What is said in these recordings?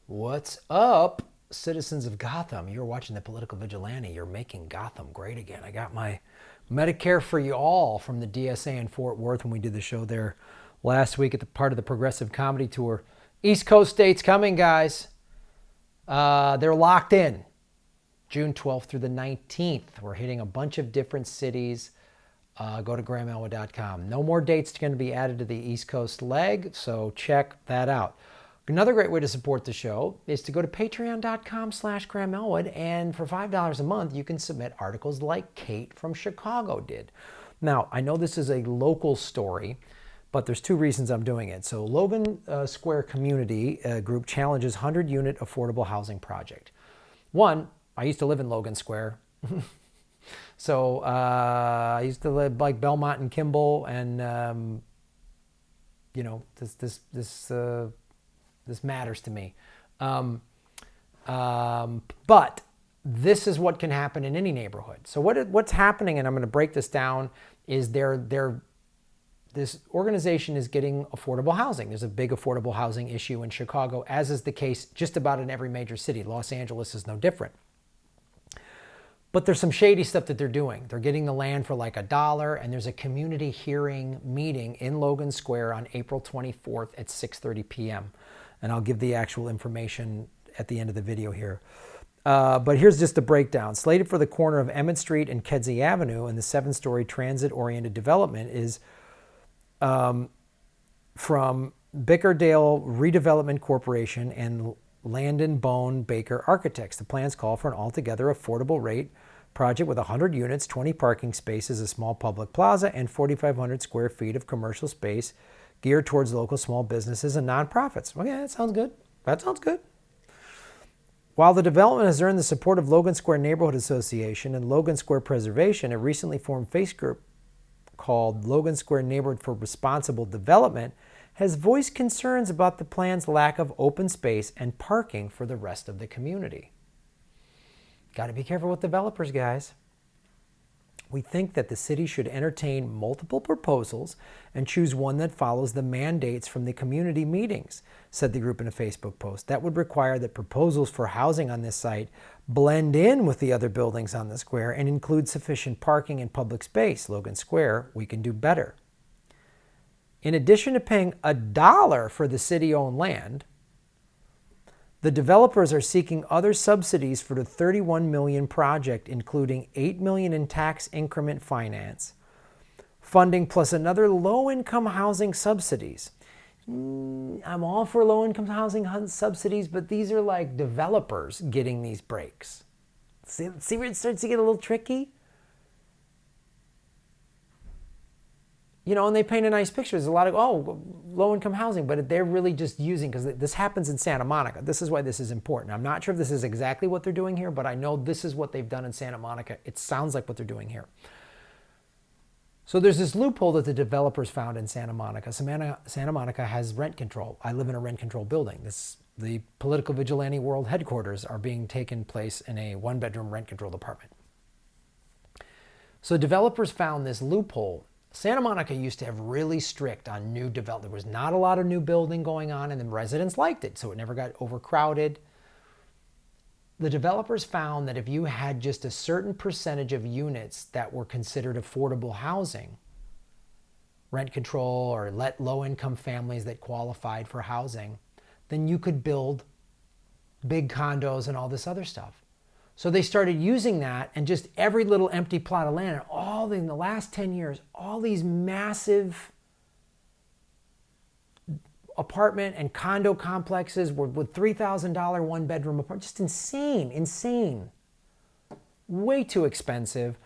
What's up, citizens of Gotham? You're watching the Political Vigilante. You're making Gotham great again. I got my Medicare for you all from the DSA in Fort Worth when we did the show there last week at the part of the Progressive Comedy Tour. East Coast states coming, guys. They're locked in. June 12th through the 19th. We're hitting a bunch of different cities. Go to grahamelwood.com. No more dates going to be added to the East Coast leg, so check that out. Another great way to support the show is to go to patreon.com/Graham Elwood, and for $5 a month, you can submit articles like Kate from Chicago did. Now, I know this is a local story, but there's two reasons I'm doing it. So Logan Square Community Group challenges 100-unit affordable housing project. One, I used to live in Logan Square. So I used to live like Belmont and Kimball, and this matters to me. But this is what can happen in any neighborhood. So what's happening, and I'm going to break this down, is this organization is getting affordable housing. There's a big affordable housing issue in Chicago, as is the case just about in every major city. Los Angeles is no different. But there's some shady stuff that they're doing. They're getting the land for like $1, and there's a community hearing meeting in Logan Square on April 24th at 6:30 p.m. And I'll give the actual information at the end of the video here. But here's just the breakdown. Slated for the corner of Emmett Street and Kedzie Avenue, and the 7-story transit-oriented development is from Bickerdike Redevelopment Corporation and Landon Bone Baker Architects. The plans call for an altogether affordable rate project with 100 units, 20 parking spaces, a small public plaza, and 4,500 square feet of commercial space geared towards local small businesses and nonprofits. Okay, that sounds good. That sounds good. While the development has earned the support of Logan Square Neighborhood Association and Logan Square Preservation, a recently formed Facebook group called Logan Square Neighborhood for Responsible Development has voiced concerns about the plan's lack of open space and parking for the rest of the community. Got to be careful with developers, guys. We think that the city should entertain multiple proposals and choose one that follows the mandates from the community meetings, said the group in a Facebook post. That would require that proposals for housing on this site blend in with the other buildings on the square and include sufficient parking and public space. Logan Square, we can do better. In addition to paying $1 for the city-owned land, the developers are seeking other subsidies for the $31 million project, including $8 million in tax increment finance, funding plus another low-income housing subsidies. I'm all for low-income housing subsidies, but these are like developers getting these breaks. See where it starts to get a little tricky? You know, and they paint a nice picture. There's a lot of, low-income housing, but they're really just using, because this happens in Santa Monica. This is why this is important. I'm not sure if this is exactly what they're doing here, but I know this is what they've done in Santa Monica. It sounds like what they're doing here. So there's this loophole that the developers found in Santa Monica. Santa Monica has rent control. I live in a rent control building. The Political Vigilante World headquarters are being taken place in a one-bedroom rent control apartment. So developers found this loophole. Santa Monica used to have really strict on new development. There was not a lot of new building going on, and the residents liked it, so it never got overcrowded. The developers found that if you had just a certain percentage of units that were considered affordable housing, rent control, or let low-income families that qualified for housing, then you could build big condos and all this other stuff. So they started using that, and just every little empty plot of land, all in the last 10 years, all these massive apartment and condo complexes with $3,000 one-bedroom apartment. Just insane. Way too expensive.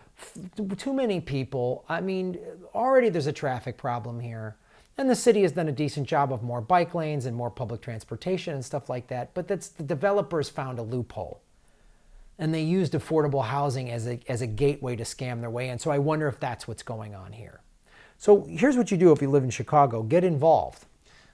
Too many people. I mean, already there's a traffic problem here. And the city has done a decent job of more bike lanes and more public transportation and stuff like that. But the developers found a loophole. And they used affordable housing as a gateway to scam their way in. So I wonder if that's what's going on here. So here's what you do if you live in Chicago. Get involved.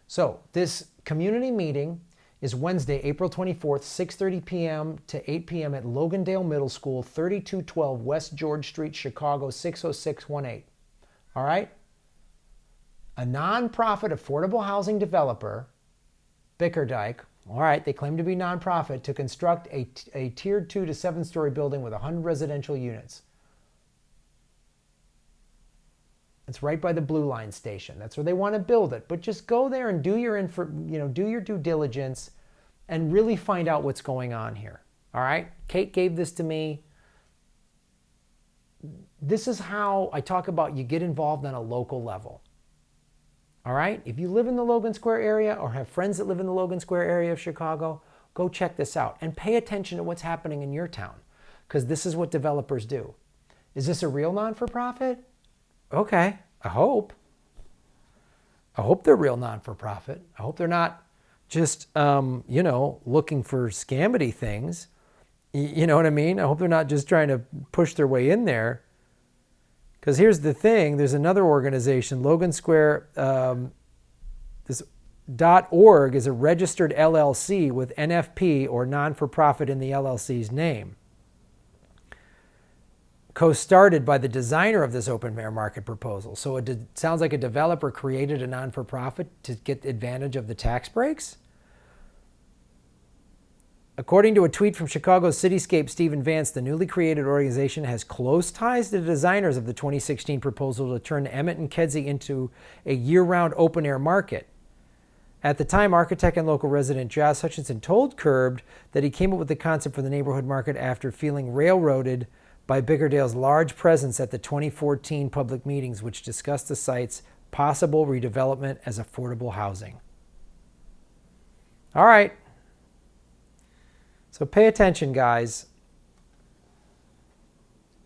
So this community meeting is Wednesday, April 24th, 6:30 p.m. to 8 p.m. at Logandale Middle School, 3212 West George Street, Chicago, 60618. All right? A nonprofit affordable housing developer, Bickerdike, All right, they claim to be nonprofit to construct a tier 2 to 7-story building with 100 residential units. It's right by the Blue Line station. That's where they want to build it. But just go there and do your due diligence and really find out what's going on here. All right? Kate gave this to me. This is how I talk about you get involved on a local level. All right? If you live in the Logan Square area or have friends that live in the Logan Square area of Chicago, go check this out and pay attention to what's happening in your town, because this is what developers do. Is this a real non-for-profit? Okay, I hope. I hope they're real non-for-profit. I hope they're not just, looking for scammy things. You know what I mean? I hope they're not just trying to push their way in there. Because here's the thing. There's another organization, Logan Square, this .org is a registered LLC with NFP or non-for-profit in the LLC's name. Co-started by the designer of this open air market proposal. So it sounds like a developer created a non-for-profit to get advantage of the tax breaks. According to a tweet from Chicago's Cityscape, Stephen Vance, the newly created organization has close ties to the designers of the 2016 proposal to turn Emmett and Kedzie into a year-round open-air market. At the time, architect and local resident Josh Hutchinson told Curbed that he came up with the concept for the neighborhood market after feeling railroaded by Bickerdale's large presence at the 2014 public meetings, which discussed the site's possible redevelopment as affordable housing. All right. So pay attention, guys.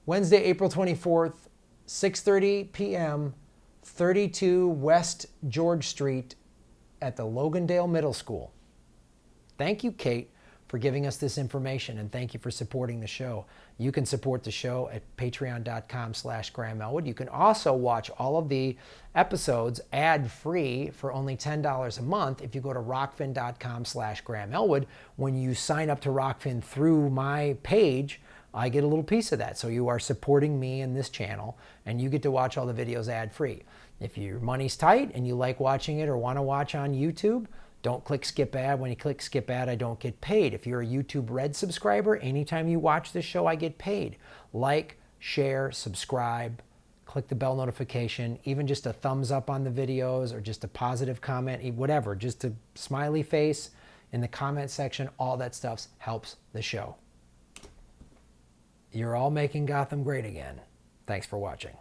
Wednesday, April 24th, 6:30 p.m., 32 West George Street at the Logandale Middle School. Thank you, Kate, for giving us this information, and thank you for supporting the show. You can support the show at patreon.com/Graham Elwood. You can also watch all of the episodes ad-free for only $10 a month if you go to rokfin.com/Graham Elwood. When you sign up to Rokfin through my page, I get a little piece of that. So you are supporting me in this channel, and you get to watch all the videos ad-free. If your money's tight and you like watching it or want to watch on YouTube, don't click skip ad. When you click skip ad, I don't get paid. If you're a YouTube Red subscriber, anytime you watch this show, I get paid. Like, share, subscribe, click the bell notification, even just a thumbs up on the videos or just a positive comment, whatever, just a smiley face in the comment section, all that stuff helps the show. You're all making Gotham great again. Thanks for watching.